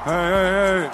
Hey.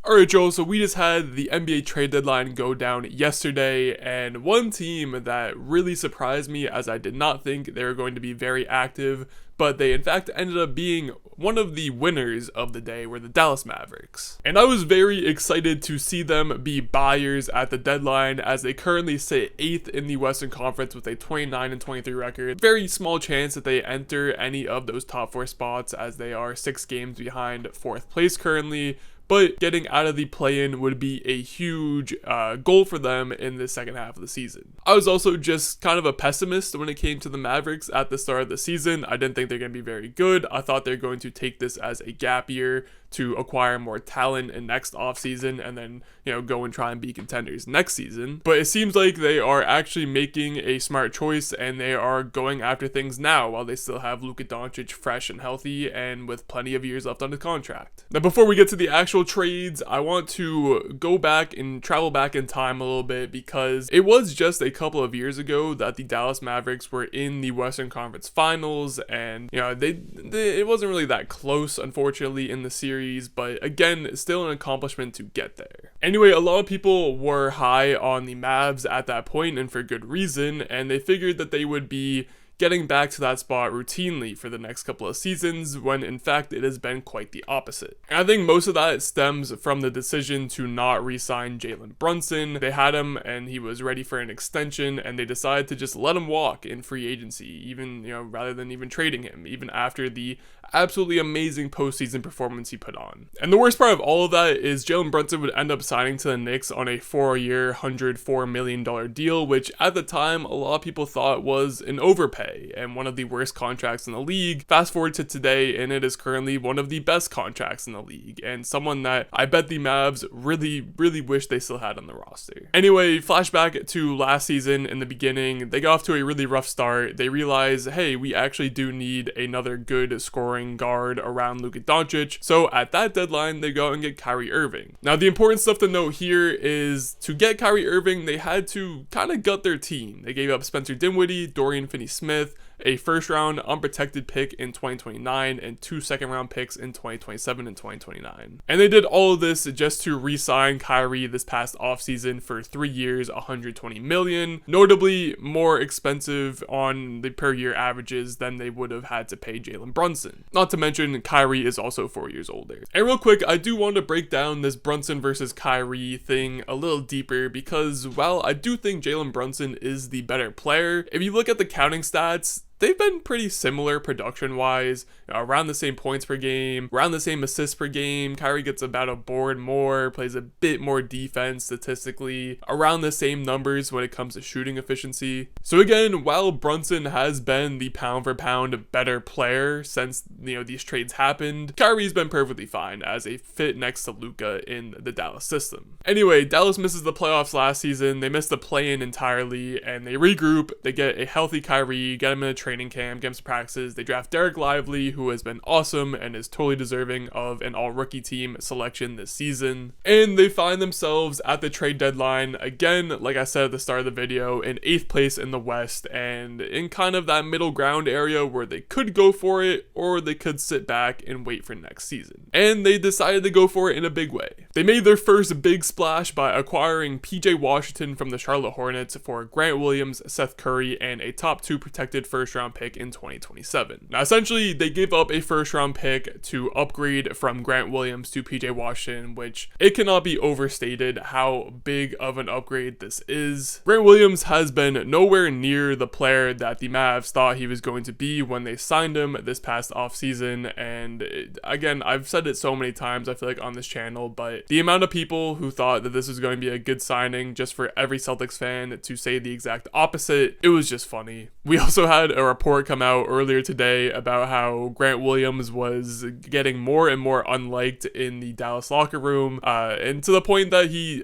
Alright, Joel, so we just had the NBA trade deadline go down yesterday, and one team that really surprised me, as I did not think they were going to be very active, but they in fact ended up being one of the winners of the day, were the Dallas Mavericks. And I was very excited to see them be buyers at the deadline, as they currently sit 8th in the Western Conference with a 29-23 record. Very small chance that they enter any of those top 4 spots, as they are 6 games behind 4th place currently. But getting out of the play-in would be a huge goal for them in the second half of the season. I was also just kind of a pessimist when it came to the Mavericks at the start of the season. I didn't think they're going to be very good. I thought they're going to take this as a gap year to acquire more talent in next offseason and then, go and try and be contenders next season. But it seems like they are actually making a smart choice, and they are going after things now while they still have Luka Doncic fresh and healthy and with plenty of years left on his contract. Now, before we get to the actual trades, I want to go back and travel back in time a little bit, because it was just a couple of years ago that the Dallas Mavericks were in the Western Conference Finals, and it wasn't really that close, unfortunately, in the series, but again, still an accomplishment to get there. Anyway, a lot of people were high on the Mavs at that point, and for good reason, and they figured that they would be getting back to that spot routinely for the next couple of seasons, when in fact it has been quite the opposite. And I think most of that stems from the decision to not re-sign Jalen Brunson. They had him and he was ready for an extension, and they decided to just let him walk in free agency, even, rather than even trading him, even after the absolutely amazing postseason performance he put on. And the worst part of all of that is Jalen Brunson would end up signing to the Knicks on a 4-year, $104 million deal, which at the time a lot of people thought was an overpay and one of the worst contracts in the league. Fast forward to today, and it is currently one of the best contracts in the league, and someone that I bet the Mavs really wish they still had on the roster. Anyway, flashback to last season. In the beginning, they got off to a really rough start. They realized, hey, we actually do need another good scoring guard around Luka Doncic. So at that deadline, they go and get Kyrie Irving. Now, the important stuff to note here is to get Kyrie Irving, they had to kind of gut their team. They gave up Spencer Dinwiddie, Dorian Finney-Smith, a first-round unprotected pick in 2029, and 2 second-round picks in 2027 and 2029. And they did all of this just to re-sign Kyrie this past offseason for 3 years, $120 million, notably more expensive on the per-year averages than they would have had to pay Jalen Brunson. Not to mention, Kyrie is also 4 years older. And real quick, I do want to break down this Brunson versus Kyrie thing a little deeper, because while I do think Jalen Brunson is the better player, if you look at the counting stats, they've been pretty similar production-wise, around the same points per game, around the same assists per game. Kyrie gets about a board more, plays a bit more defense statistically, around the same numbers when it comes to shooting efficiency. So again, while Brunson has been the pound-for-pound better player since, these trades happened, Kyrie's been perfectly fine as a fit next to Luka in the Dallas system. Anyway, Dallas misses the playoffs last season. They missed the play-in entirely, and they regroup. They get a healthy Kyrie, get him in a training camp, get him some practices. They draft Derek Lively, who has been awesome and is totally deserving of an all-rookie team selection this season. And they find themselves at the trade deadline, again, like I said at the start of the video, in 8th place in the West, and in kind of that middle ground area where they could go for it, or they could sit back and wait for next season. And they decided to go for it in a big way. They made their first big splash by acquiring PJ Washington from the Charlotte Hornets for Grant Williams, Seth Curry, and a top 2 protected first-round pick in 2027. Now, essentially, they gave up a first-round pick to upgrade from Grant Williams to PJ Washington, which it cannot be overstated how big of an upgrade this is. Grant Williams has been nowhere near the player that the Mavs thought he was going to be when they signed him this past offseason, and again, I've said it so many times, I feel like, on this channel, but the amount of people who thought that this was going to be a good signing just for every Celtics fan to say the exact opposite, it was just funny. We also had a report come out earlier today about how Grant Williams was getting more and more unliked in the Dallas locker room, and to the point that he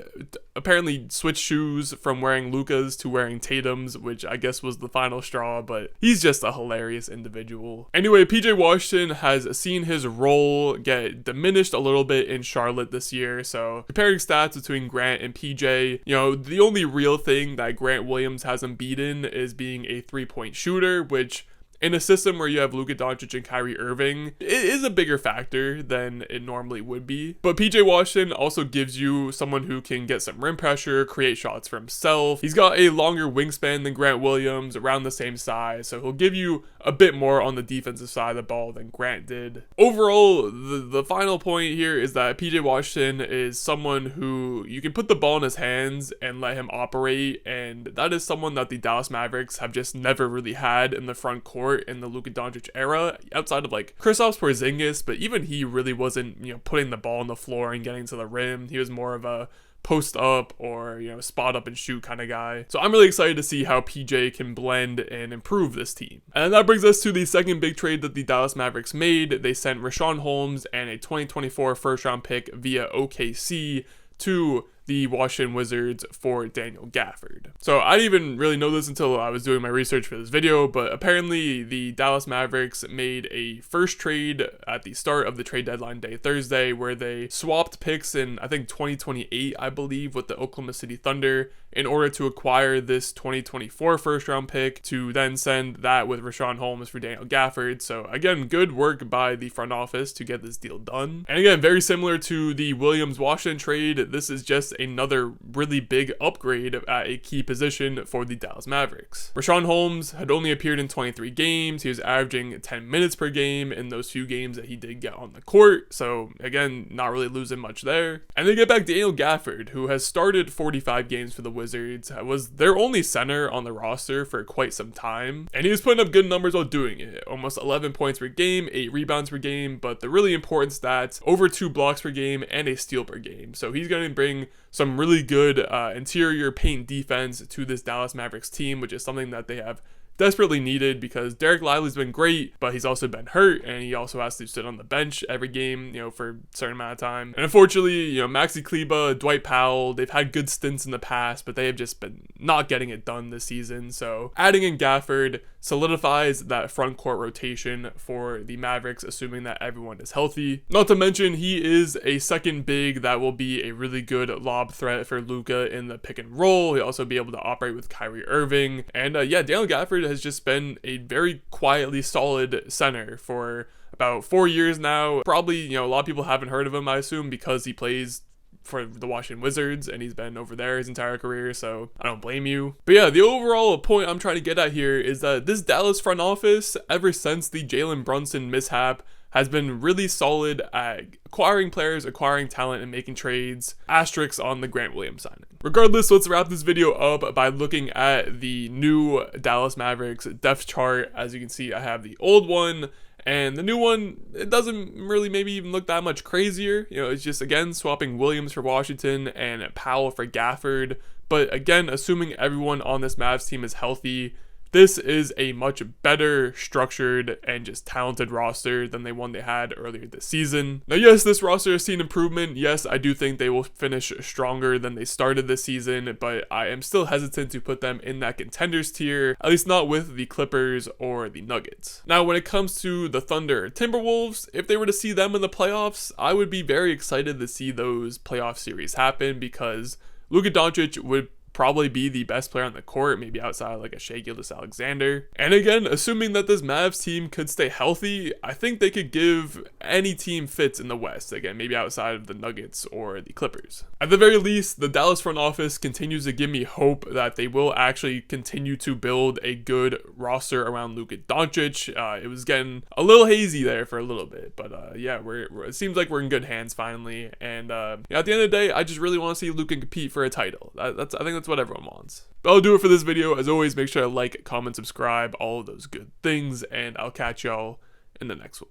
apparently switched shoes from wearing Luka's to wearing Tatum's, which I guess was the final straw, but he's just a hilarious individual. Anyway, PJ Washington has seen his role get diminished a little bit in Charlotte this year, so comparing stats between Grant and PJ, the only real thing that Grant Williams hasn't beaten is being a 3-point shooter, which in a system where you have Luka Doncic and Kyrie Irving, it is a bigger factor than it normally would be. But PJ Washington also gives you someone who can get some rim pressure, create shots for himself. He's got a longer wingspan than Grant Williams, around the same size, so he'll give you a bit more on the defensive side of the ball than Grant did. Overall, the final point here is that PJ Washington is someone who you can put the ball in his hands and let him operate, and that is someone that the Dallas Mavericks have just never really had in the front court in the Luka Doncic era, outside of like Kristaps Porzingis, but even he really wasn't, putting the ball on the floor and getting to the rim. He was more of a post up or spot up and shoot kind of guy. So I'm really excited to see how PJ can blend and improve this team. And that brings us to the second big trade that the Dallas Mavericks made. They sent Richaun Holmes and a 2024 first round pick via OKC to the Washington Wizards for Daniel Gafford. So I didn't even really know this until I was doing my research for this video, but apparently the Dallas Mavericks made a first trade at the start of the trade deadline day Thursday, where they swapped picks in, I think, 2028, I believe, with the Oklahoma City Thunder in order to acquire this 2024 first round pick, to then send that with Richaun Holmes for Daniel Gafford. So again, good work by the front office to get this deal done. And again, very similar to the Williams-Washington trade, this is just another really big upgrade at a key position for the Dallas Mavericks. Richaun Holmes had only appeared in 23 games. He was averaging 10 minutes per game in those few games that he did get on the court. So again, not really losing much there. And they get back Daniel Gafford, who has started 45 games for the Wizards, was their only center on the roster for quite some time. And he was putting up good numbers while doing it. Almost 11 points per game, 8 rebounds per game, but the really important stats, over 2 blocks per game and a steal per game. So he's going to bring some really good interior paint defense to this Dallas Mavericks team, which is something that they have desperately needed, because Derek Lively's been great, but he's also been hurt, and he also has to sit on the bench every game, for a certain amount of time. And unfortunately, Maxi Kleber, Dwight Powell, they've had good stints in the past, but they have just been not getting it done this season. So adding in Gafford solidifies that front court rotation for the Mavericks, assuming that everyone is healthy. Not to mention, he is a second big that will be a really good lob threat for Luka in the pick and roll. He'll also be able to operate with Kyrie Irving. And Daniel Gafford has just been a very quietly solid center for about 4 years now. Probably, a lot of people haven't heard of him, I assume, because he plays for the Washington Wizards and he's been over there his entire career, so I don't blame you. But yeah, the overall point I'm trying to get at here is that this Dallas front office, ever since the Jalen Brunson mishap, has been really solid at acquiring players, acquiring talent, and making trades. Asterisks on the Grant Williams signing. Regardless, let's wrap this video up by looking at the new Dallas Mavericks depth chart. As you can see, I have the old one, and the new one, it doesn't really maybe even look that much crazier. It's just, again, swapping Williams for Washington and Powell for Gafford. But again, assuming everyone on this Mavs team is healthy, this is a much better structured and just talented roster than the one they had earlier this season. Now, yes, this roster has seen improvement. Yes, I do think they will finish stronger than they started this season, but I am still hesitant to put them in that contenders tier, at least not with the Clippers or the Nuggets. Now, when it comes to the Thunder or Timberwolves, if they were to see them in the playoffs, I would be very excited to see those playoff series happen, because Luka Doncic would probably be the best player on the court, maybe outside like a Shai Gilgeous-Alexander. And again, assuming that this Mavs team could stay healthy, I think they could give any team fits in the West, again, maybe outside of the Nuggets or the Clippers. At the very least, the Dallas front office continues to give me hope that they will actually continue to build a good roster around Luka Doncic. It was getting a little hazy there for a little bit, but it seems like we're in good hands finally. And at the end of the day, I just really want to see Luka compete for a title. I think that's what everyone wants. But I'll do it for this video. As always, make sure to like, comment, subscribe, all of those good things, and I'll catch y'all in the next one.